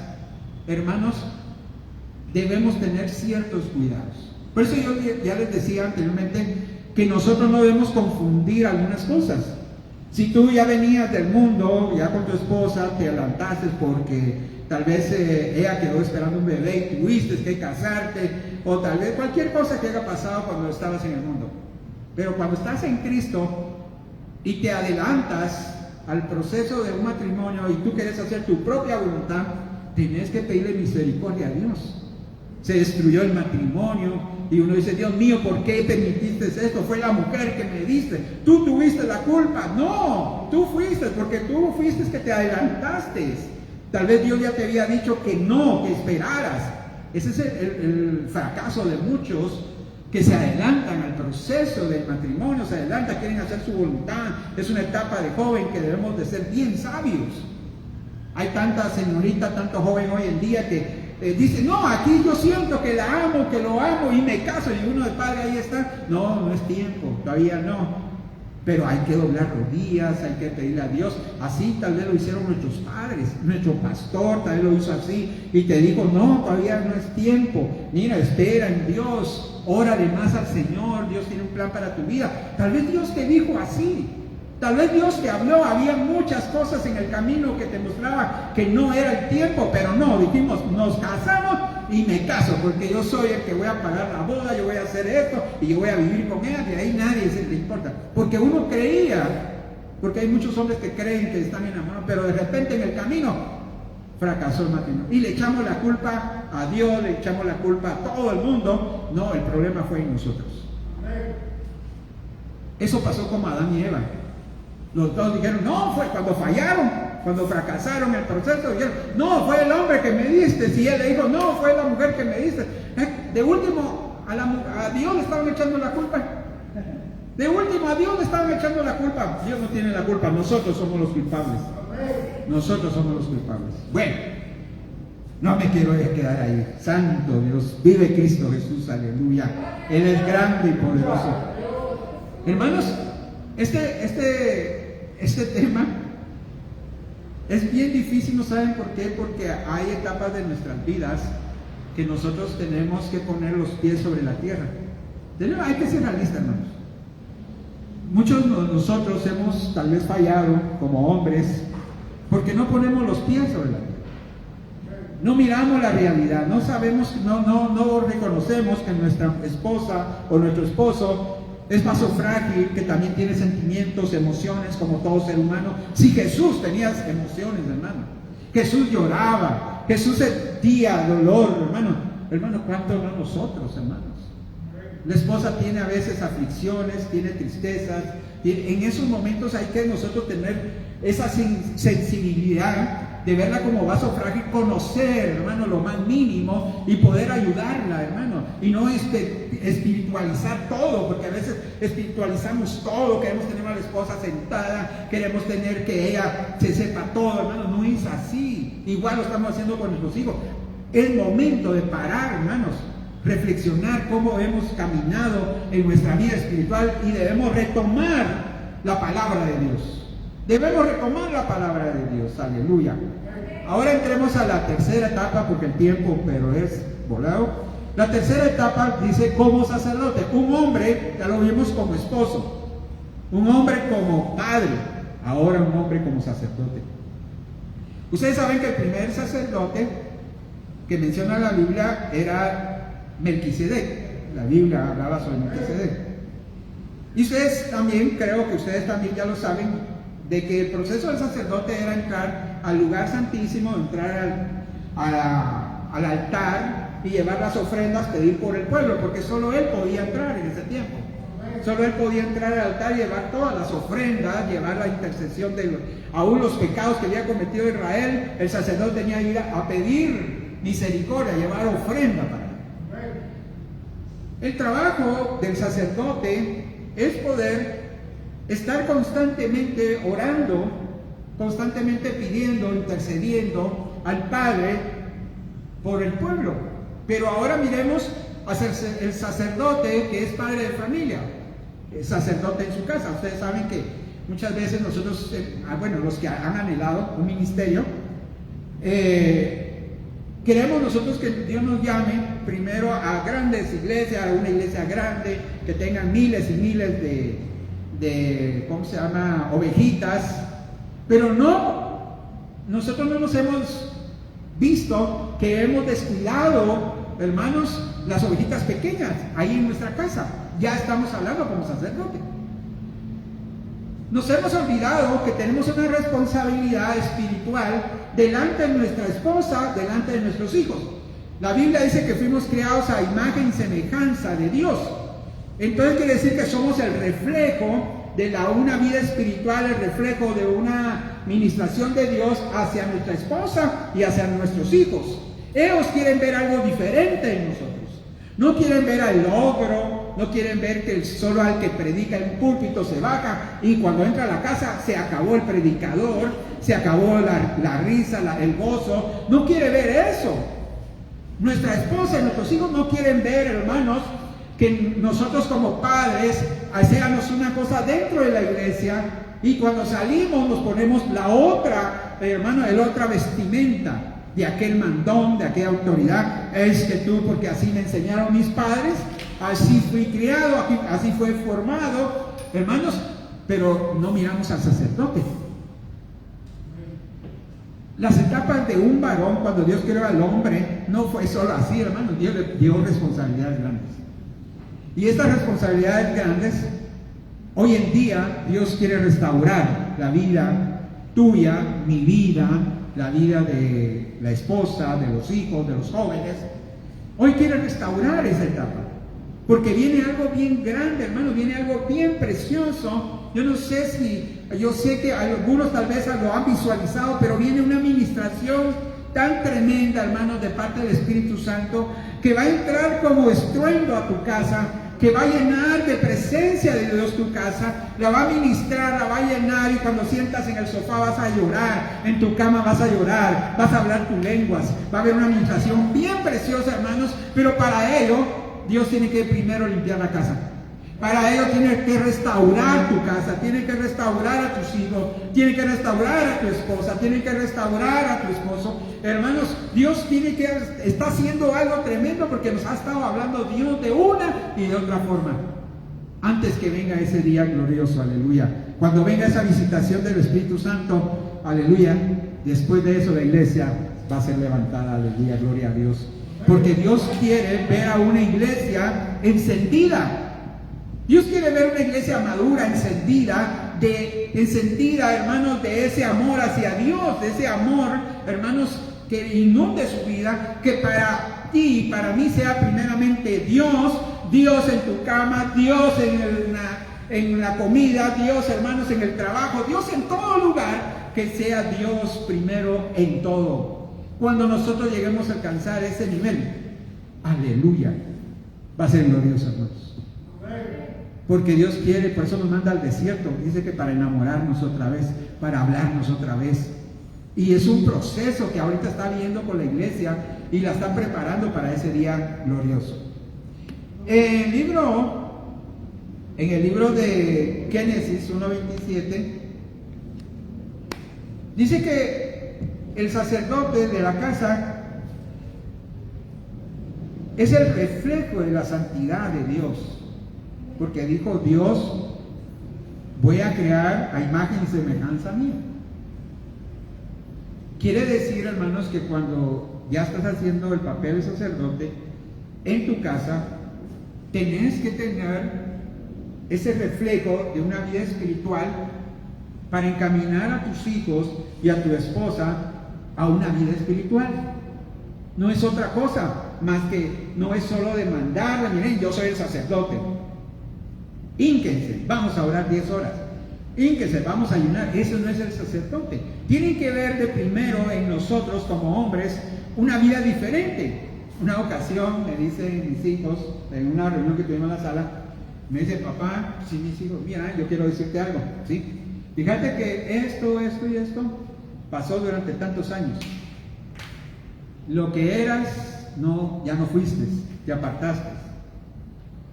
hermanos, debemos tener ciertos cuidados. Por eso yo ya les decía anteriormente que nosotros no debemos confundir algunas cosas. Si tú ya venías del mundo, ya con tu esposa, te adelantaste porque tal vez ella quedó esperando un bebé y tuviste que casarte, o tal vez cualquier cosa que haya pasado cuando estabas en el mundo. Pero cuando estás en Cristo y te adelantas al proceso de un matrimonio y tú quieres hacer tu propia voluntad, tienes que pedirle misericordia a Dios. Se destruyó el matrimonio y uno dice, Dios mío, ¿por qué permitiste esto? Fue la mujer que me diste, tú tuviste la culpa. No, tú fuiste, porque tú fuiste que te adelantaste. Tal vez Dios ya te había dicho que no, que esperaras. Ese es el fracaso de muchos que se adelantan al proceso del matrimonio, se adelantan, quieren hacer su voluntad. Es una etapa de joven que debemos de ser bien sabios. Hay tanta señorita, tanto joven hoy en día que dice, no, aquí yo siento que la amo, que lo amo y me caso, y uno de padre ahí está. No, no es tiempo, todavía no. Pero hay que doblar rodillas, hay que pedirle a Dios. Así tal vez lo hicieron nuestros padres, nuestro pastor tal vez lo hizo así y te dijo, no, todavía no es tiempo. Mira, espera en Dios, órale más al Señor, Dios tiene un plan para tu vida. Tal vez Dios te dijo así, tal vez Dios te habló, había muchas cosas en el camino que te mostraba que no era el tiempo, pero no, dijimos, nos casamos y me caso, porque yo soy el que voy a pagar la boda, yo voy a hacer esto y yo voy a vivir con ella, y ahí nadie se le importa, porque uno creía, porque hay muchos hombres que creen que están enamorados, pero de repente en el camino fracasó el matrimonio y le echamos la culpa a Dios, le echamos la culpa a todo el mundo. No, el problema fue en nosotros. Eso pasó como Adán y Eva. Los dos dijeron, no, fue cuando fallaron, cuando fracasaron el proceso, dijeron, no, fue el hombre que me diste. Y él le dijo, no, fue la mujer que me diste. De último, a Dios le estaban echando la culpa. De último, a Dios le estaban echando la culpa. Dios no tiene la culpa, nosotros somos los culpables. Nosotros somos los culpables. Bueno, no me quiero quedar ahí. Santo Dios, vive Cristo Jesús, aleluya. Él es grande y poderoso. Hermanos, este tema es bien difícil, ¿no saben por qué? Porque hay etapas de nuestras vidas que nosotros tenemos que poner los pies sobre la tierra. Hay que ser realistas, hermanos. Muchos de nosotros hemos tal vez fallado como hombres porque no ponemos los pies sobre la tierra. No miramos la realidad, no sabemos, no reconocemos que nuestra esposa o nuestro esposo es vaso frágil, que también tiene sentimientos, emociones como todo ser humano. Si Jesús tenía emociones, hermano, Jesús lloraba, Jesús sentía dolor, hermano, ¿cuánto no nosotros, hermanos? La esposa tiene a veces aflicciones, tiene tristezas, en esos momentos hay que nosotros tener esa sensibilidad de verla como vaso frágil, conocer, hermano, lo más mínimo y poder ayudarla, hermano, y no espiritualizar todo, porque a veces espiritualizamos todo, queremos tener a la esposa sentada, queremos tener que ella se sepa todo, hermano, no es así. Igual lo estamos haciendo con nuestros hijos. Es momento de parar, hermanos, reflexionar cómo hemos caminado en nuestra vida espiritual y debemos retomar la palabra de Dios. Debemos retomar la palabra de Dios, aleluya. Ahora entremos a la tercera etapa, porque el tiempo, pero es volado. La tercera etapa dice como sacerdote. Un hombre, ya lo vimos como esposo, un hombre como padre, ahora un hombre como sacerdote. Ustedes saben que el primer sacerdote que menciona la Biblia era Melquisedec. La Biblia hablaba sobre Melquisedec. Y ustedes también, creo que ustedes también ya lo saben, de que el proceso del sacerdote era entrar al lugar santísimo, entrar al altar y llevar las ofrendas, pedir por el pueblo, porque solo él podía entrar en ese tiempo. Solo él podía entrar al altar y llevar todas las ofrendas, llevar la intercesión de aún los pecados que había cometido Israel. El sacerdote tenía que ir a pedir misericordia, llevar ofrenda para él. El trabajo del sacerdote es poder estar constantemente orando, constantemente pidiendo, intercediendo al Padre por el pueblo. Pero ahora miremos a el sacerdote que es padre de familia, el sacerdote en su casa. Ustedes saben que muchas veces nosotros, los que han anhelado un ministerio, queremos nosotros que Dios nos llame primero a grandes iglesias, a una iglesia grande, que tengan miles y miles de ovejitas, pero nosotros no nos hemos visto que hemos descuidado, hermanos, las ovejitas pequeñas ahí en nuestra casa. Ya estamos hablando como sacerdote. Nos hemos olvidado que tenemos una responsabilidad espiritual delante de nuestra esposa, delante de nuestros hijos. La Biblia dice que fuimos creados a imagen y semejanza de Dios. Entonces quiere decir que somos el reflejo de una vida espiritual, el reflejo de una ministración de Dios hacia nuestra esposa y hacia nuestros hijos. Ellos quieren ver algo diferente en nosotros. No quieren ver al logro, no quieren ver que solo al que predica en un púlpito se baja y cuando entra a la casa se acabó el predicador, se acabó la risa, el gozo. No quiere ver eso. Nuestra esposa y nuestros hijos no quieren ver, hermanos, que nosotros como padres hacíamos una cosa dentro de la iglesia y cuando salimos nos ponemos la otra, hermano, la otra vestimenta de aquel mandón, de aquella autoridad. Es que tú, porque así me enseñaron mis padres, así fui criado, así fue formado, hermanos, pero no miramos al sacerdote. Las etapas de un varón, cuando Dios creó al hombre, no fue solo así, hermanos. Dios le dio responsabilidades grandes. Y estas responsabilidades grandes, hoy en día, Dios quiere restaurar la vida tuya, mi vida, la vida de la esposa, de los hijos, de los jóvenes. Hoy quiere restaurar esa etapa. Porque viene algo bien grande, hermano, viene algo bien precioso. Yo sé que algunos tal vez lo han visualizado, pero viene una administración tan tremenda, hermano, de parte del Espíritu Santo, que va a entrar como estruendo a tu casa, que va a llenar de presencia de Dios tu casa, la va a ministrar, la va a llenar, y cuando sientas en el sofá vas a llorar, en tu cama vas a llorar, vas a hablar tus lenguas, va a haber una administración bien preciosa, hermanos, pero para ello Dios tiene que primero limpiar la casa. Para ello tiene que restaurar tu casa, tiene que restaurar a tus hijos, tiene que restaurar a tu esposa, tiene que restaurar a tu esposo. Hermanos, Dios está haciendo algo tremendo, porque nos ha estado hablando Dios de una y de otra forma. Antes que venga ese día glorioso, aleluya. Cuando venga esa visitación del Espíritu Santo, aleluya. Después de eso la iglesia va a ser levantada, aleluya, gloria a Dios. Porque Dios quiere ver a una iglesia encendida. Dios quiere ver una iglesia madura, encendida, hermanos, de ese amor hacia Dios, de ese amor, hermanos, que inunde su vida, que para ti y para mí sea primeramente Dios en tu cama, Dios en la comida, Dios, hermanos, en el trabajo, Dios en todo lugar, que sea Dios primero en todo. Cuando nosotros lleguemos a alcanzar ese nivel, aleluya, va a ser glorioso, hermanos. Porque Dios quiere, por eso nos manda al desierto. Dice que para enamorarnos otra vez, para hablarnos otra vez. Y es un proceso que ahorita está viendo con la iglesia y la están preparando para ese día glorioso. En el libro de Génesis 1:27, dice que el sacerdote de la casa es el reflejo de la santidad de Dios. Porque dijo Dios, voy a crear a imagen y semejanza mía. Quiere decir, hermanos, que cuando ya estás haciendo el papel de sacerdote en tu casa, tenés que tener ese reflejo de una vida espiritual para encaminar a tus hijos y a tu esposa a una vida espiritual. No es otra cosa, más que no es solo demandarle, miren, yo soy el sacerdote. Hínquense, vamos a orar 10 horas. Hínquense, vamos a ayunar. Eso no es el sacerdote. Tienen que ver de primero en nosotros como hombres una vida diferente. Una ocasión me dicen mis hijos, en una reunión que tuvimos en la sala, me dice, papá, sí, mis hijos, mira, yo quiero decirte algo, ¿sí? Fíjate que esto y esto pasó durante tantos años. Lo que eras, ya no fuiste, te apartaste.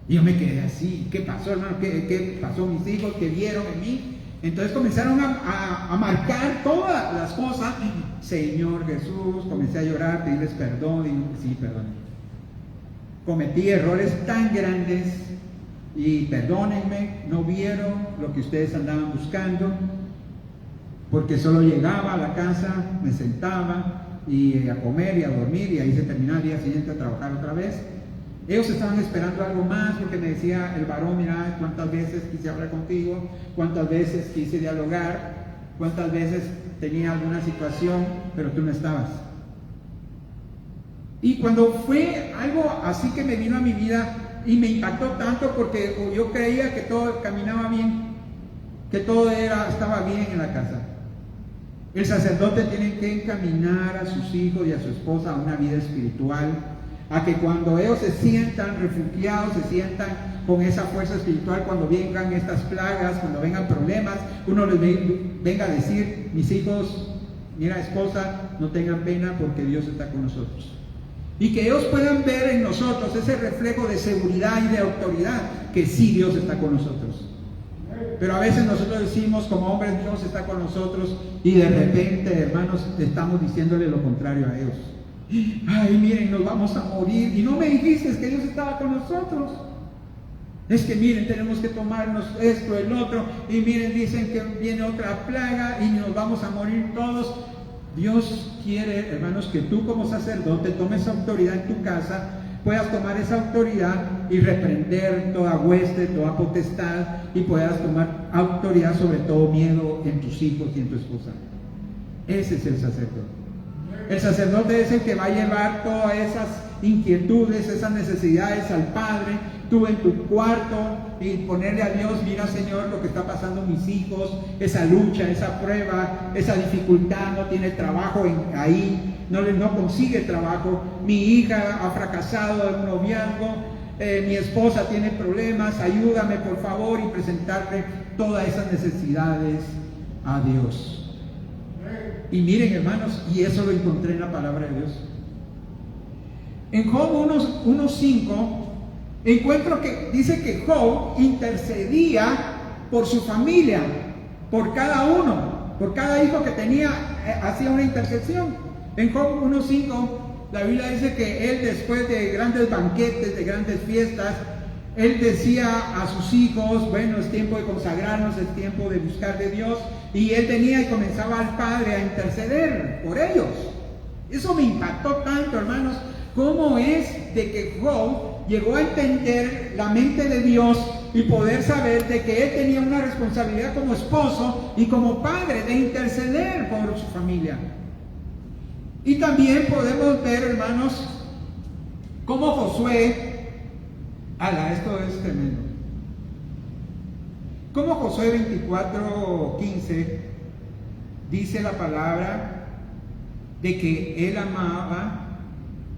Y yo me quedé así. ¿Qué pasó, hermano? ¿Qué pasó mis hijos? ¿Qué vieron en mí? Entonces comenzaron a marcar todas las cosas. Señor Jesús, comencé a llorar, pedirles perdón. Y sí, perdón. Cometí errores tan grandes y perdónenme, no vieron lo que ustedes andaban buscando, porque solo llegaba a la casa, me sentaba y a comer y a dormir, y ahí se terminaba el día siguiente a trabajar otra vez. Ellos estaban esperando algo más, porque me decía el varón, mira, cuántas veces quise hablar contigo, cuántas veces quise dialogar, cuántas veces tenía alguna situación, pero tú no estabas. Y cuando fue algo así que me vino a mi vida y me impactó tanto, porque yo creía que todo caminaba bien, que todo estaba bien en la casa. El sacerdote tiene que encaminar a sus hijos y a su esposa a una vida espiritual, a que cuando ellos se sientan refugiados, se sientan con esa fuerza espiritual, cuando vengan estas plagas, cuando vengan problemas, uno les venga a decir, mis hijos, mira, esposa, no tengan pena porque Dios está con nosotros. Y que ellos puedan ver en nosotros ese reflejo de seguridad y de autoridad, que sí, Dios está con nosotros. Pero a veces nosotros decimos como hombres, Dios está con nosotros, y de repente, hermanos, estamos diciéndole lo contrario a ellos. Ay, miren, nos vamos a morir, y no me dijiste que Dios estaba con nosotros. Es que miren, tenemos que tomarnos esto, el otro, y miren, dicen que viene otra plaga y nos vamos a morir todos. Dios quiere, hermanos, que tú como sacerdote tomes autoridad en tu casa, puedas tomar esa autoridad y reprender toda hueste, toda potestad, y puedas tomar autoridad sobre todo miedo en tus hijos y en tu esposa. Ese es el sacerdote. El sacerdote es el que va a llevar todas esas inquietudes, esas necesidades al Padre, tú en tu cuarto, y ponerle a Dios, mira Señor lo que está pasando mis hijos, esa lucha, esa prueba, esa dificultad, no tiene trabajo ahí, no consigue trabajo, mi hija ha fracasado en un noviazgo, mi esposa tiene problemas, ayúdame por favor, y presentarle todas esas necesidades a Dios. Y miren, hermanos, y eso lo encontré en la palabra de Dios. En Job 1:5 encuentro que dice que Job intercedía por su familia, por cada uno, por cada hijo que tenía, hacía una intercesión. En Job 1:5 la Biblia dice que él, después de grandes banquetes, de grandes fiestas, él decía a sus hijos, bueno, es tiempo de consagrarnos, es tiempo de buscar de Dios, y él venía y comenzaba al Padre a interceder por ellos. Eso me impactó tanto, hermanos, cómo es de que Job llegó a entender la mente de Dios y poder saber de que él tenía una responsabilidad como esposo y como padre de interceder por su familia. Y también podemos ver, hermanos, cómo Josué, esto es tremendo, como Josué 24:15 dice la palabra de que él amaba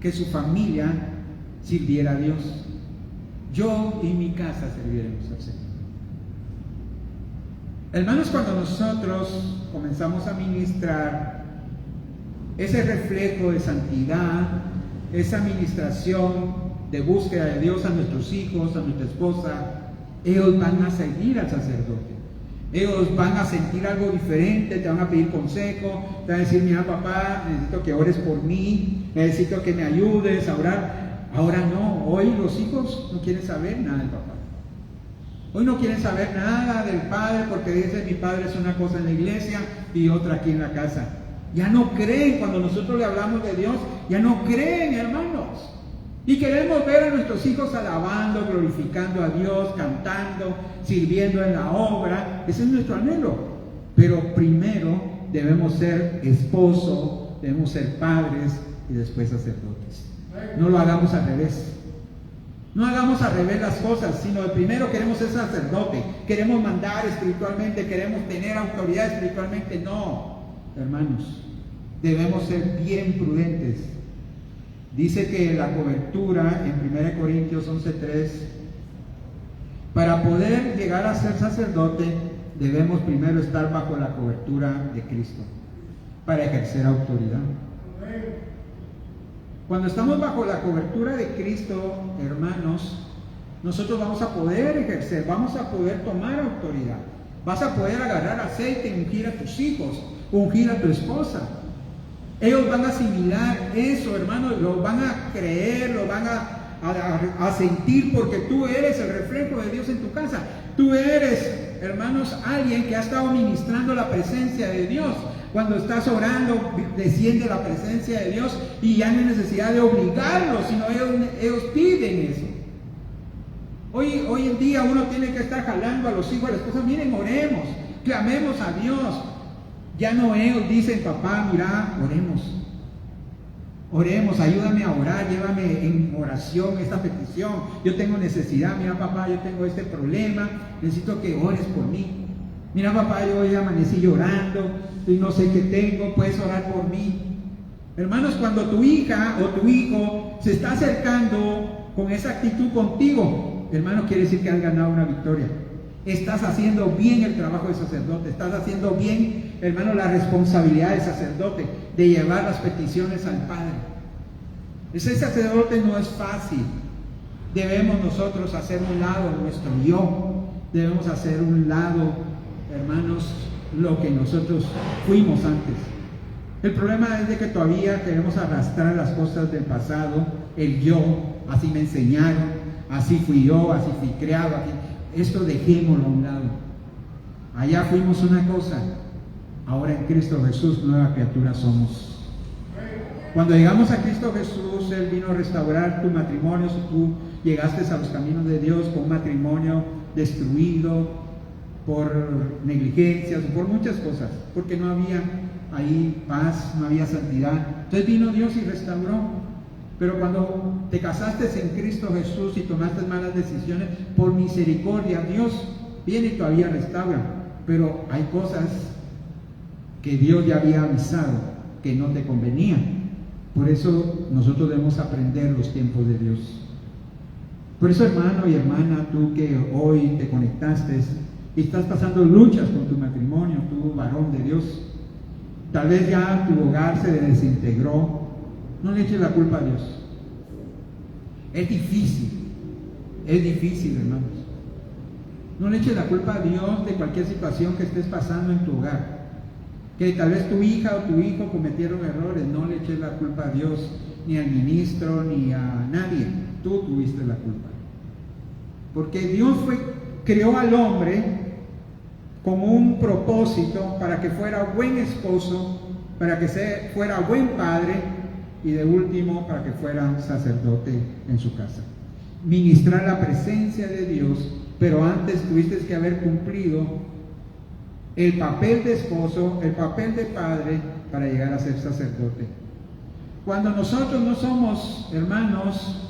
que su familia sirviera a Dios. Yo y mi casa serviremos al Señor. Hermanos, cuando nosotros comenzamos a ministrar ese reflejo de santidad, esa administración de búsqueda de Dios a nuestros hijos, a nuestra esposa, ellos van a seguir al sacerdote. Ellos van a sentir algo diferente, te van a pedir consejo, te van a decir, mira papá, necesito que ores por mí, necesito que me ayudes a orar. Ahora no, hoy los hijos no quieren saber nada del papá. Hoy no quieren saber nada del padre porque dicen, mi padre es una cosa en la iglesia y otra aquí en la casa. Ya no creen cuando nosotros le hablamos de Dios, ya no creen, hermanos. Y queremos ver a nuestros hijos alabando, glorificando a Dios, cantando, sirviendo en la obra. Ese es nuestro anhelo. Pero primero debemos ser esposo, debemos ser padres y después sacerdotes. No lo hagamos al revés. No hagamos al revés las cosas, sino de primero queremos ser sacerdote, queremos mandar espiritualmente, queremos tener autoridad espiritualmente. No, hermanos, debemos ser bien prudentes. Dice que la cobertura en 1 Corintios 11:3, para poder llegar a ser sacerdote, debemos primero estar bajo la cobertura de Cristo, para ejercer autoridad. Cuando estamos bajo la cobertura de Cristo, hermanos, nosotros vamos a poder ejercer, vamos a poder tomar autoridad. Vas a poder agarrar aceite y ungir a tus hijos, ungir a tu esposa. Ellos van a asimilar eso, hermanos, lo van a creer, lo van a sentir, porque tú eres el reflejo de Dios en tu casa. Tú eres, hermanos, alguien que ha estado ministrando la presencia de Dios. Cuando estás orando, desciende la presencia de Dios y ya no hay necesidad de obligarlos, sino ellos piden eso. Hoy en día uno tiene que estar jalando a los hijos, a la esposa, miren, oremos, clamemos a Dios. Ya no ellos dicen, papá, mira, oremos, ayúdame a orar, llévame en oración esta petición. Yo tengo necesidad, mira papá, yo tengo este problema, necesito que ores por mí. Mira papá, yo hoy amanecí llorando y no sé qué tengo, puedes orar por mí. Hermanos, cuando tu hija o tu hijo se está acercando con esa actitud contigo, hermano, quiere decir que has ganado una victoria. Estás haciendo bien el trabajo de sacerdote, estás haciendo bien, hermano, la responsabilidad de sacerdote, de llevar las peticiones al Padre. Ese sacerdote no es fácil. Debemos nosotros hacer un lado nuestro yo. Debemos hacer un lado, hermanos, lo que nosotros fuimos antes. El problema es de que todavía queremos arrastrar las cosas del pasado, el yo, así me enseñaron, así fui yo, así fui creado. Esto dejémoslo a un lado. Allá fuimos una cosa, ahora en Cristo Jesús nueva criatura somos. Cuando llegamos a Cristo Jesús, Él vino a restaurar tu matrimonio. Si tú llegaste a los caminos de Dios con un matrimonio destruido por negligencias o por muchas cosas, porque no había ahí paz, no había santidad, entonces vino Dios y restauró. Pero cuando te casaste en Cristo Jesús y tomaste malas decisiones, por misericordia Dios viene y todavía restaura. Pero hay cosas que Dios ya había avisado que no te convenían. Por eso nosotros debemos aprender los tiempos de Dios. Por eso, hermano y hermana, tú que hoy te conectaste y estás pasando luchas con tu matrimonio, tú varón de Dios, tal vez ya tu hogar se desintegró, no le eches la culpa a Dios. Es difícil, hermanos. No le eches la culpa a Dios de cualquier situación que estés pasando en tu hogar. Que tal vez tu hija o tu hijo cometieron errores, no le eches la culpa a Dios, ni al ministro, ni a nadie. Tú tuviste la culpa. Porque Dios creó al hombre como un propósito para que fuera buen esposo, para que fuera buen padre y de último para que fuera sacerdote en su casa. Ministrar la presencia de Dios, pero antes tuviste que haber cumplido el papel de esposo, el papel de padre para llegar a ser sacerdote. Cuando nosotros no somos, hermanos,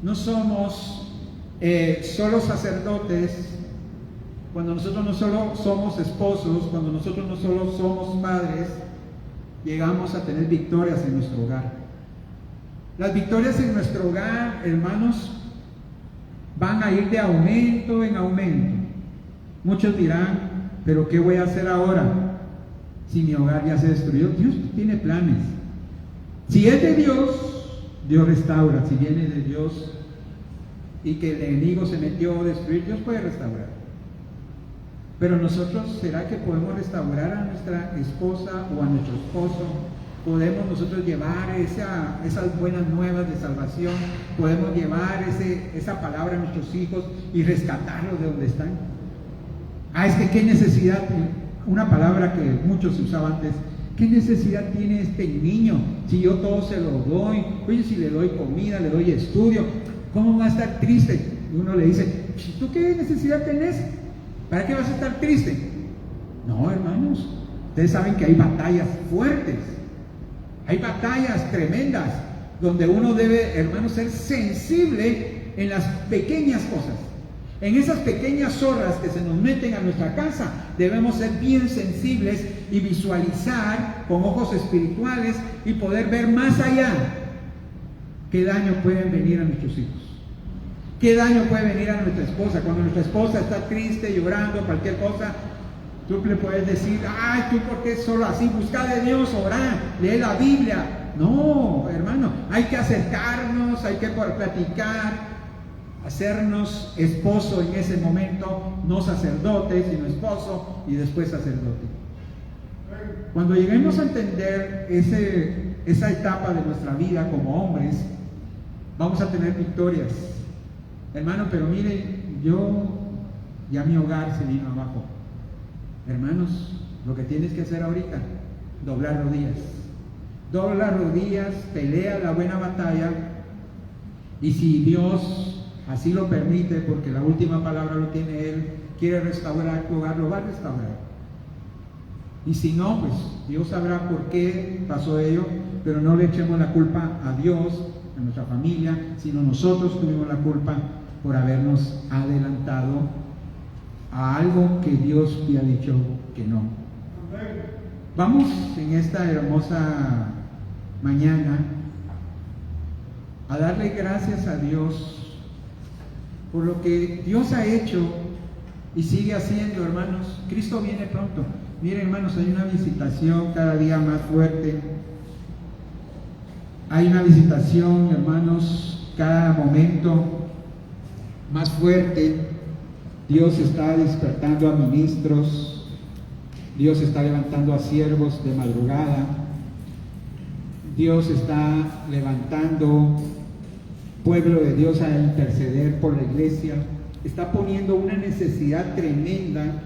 no somos solo sacerdotes, cuando nosotros no solo somos esposos, cuando nosotros no solo somos padres, llegamos a tener victorias en nuestro hogar. Las victorias en nuestro hogar, hermanos, van a ir de aumento en aumento. Muchos dirán, pero ¿qué voy a hacer ahora si mi hogar ya se destruyó? Dios tiene planes. Si es de Dios, Dios restaura. Si viene de Dios y que el enemigo se metió a destruir, Dios puede restaurar. Pero nosotros, ¿será que podemos restaurar a nuestra esposa o a nuestro esposo? ¿Podemos nosotros llevar esas buenas nuevas de salvación? ¿Podemos llevar esa palabra a nuestros hijos y rescatarlos de donde están? Es que qué necesidad, una palabra que muchos usaban antes, ¿qué necesidad tiene este niño? Si yo todo se lo doy, oye, si le doy comida, le doy estudio, ¿cómo va a estar triste? Y uno le dice, ¿tú qué necesidad tenés? ¿Para qué vas a estar triste? No, hermanos, ustedes saben que hay batallas fuertes, hay batallas tremendas, donde uno debe, hermanos, ser sensible en las pequeñas cosas. En esas pequeñas zorras que se nos meten a nuestra casa, debemos ser bien sensibles y visualizar con ojos espirituales y poder ver más allá qué daño pueden venir a nuestros hijos. ¿Qué daño puede venir a nuestra esposa? Cuando nuestra esposa está triste, llorando, cualquier cosa, tú le puedes decir, ay, ¿tú por qué solo así? Busca de Dios, orá, lee la Biblia. No, hermano, hay que acercarnos, hay que platicar, hacernos esposo en ese momento, no sacerdote, sino esposo y después sacerdote. Cuando lleguemos a entender esa etapa de nuestra vida como hombres, vamos a tener victorias. Hermano, pero miren, ya mi hogar se vino abajo. Hermanos, lo que tienes que hacer ahorita, doblar rodillas. Dobla las rodillas, pelea la buena batalla, y si Dios así lo permite, porque la última palabra lo tiene Él, quiere restaurar tu hogar, lo va a restaurar. Y si no, pues Dios sabrá por qué pasó ello, pero no le echemos la culpa a Dios, a nuestra familia, sino nosotros tuvimos la culpa por habernos adelantado a algo que Dios había dicho que no. Vamos en esta hermosa mañana a darle gracias a Dios por lo que Dios ha hecho y sigue haciendo, hermanos. Cristo viene pronto. Miren, hermanos, hay una visitación cada día más fuerte. Hay una visitación, hermanos, cada momento más fuerte. Dios está despertando a ministros, Dios está levantando a siervos de madrugada, Dios está levantando pueblo de Dios a interceder por la iglesia, está poniendo una necesidad tremenda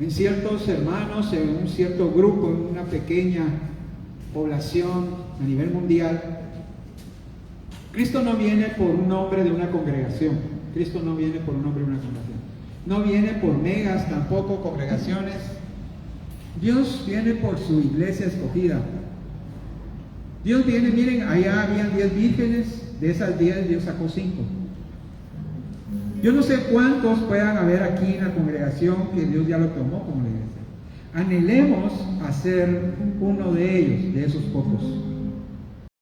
en ciertos hermanos, en un cierto grupo, en una pequeña población a nivel mundial. Cristo no viene por un nombre de una congregación, Cristo no viene por un nombre de una congregación, no viene por megas, tampoco congregaciones. Dios viene por su iglesia escogida. Dios viene, miren, allá habían 10 vírgenes, de esas 10 Dios sacó 5. Yo no sé cuántos puedan haber aquí en la congregación que Dios ya lo tomó como la iglesia. Anhelemos a ser uno de ellos, de esos pocos.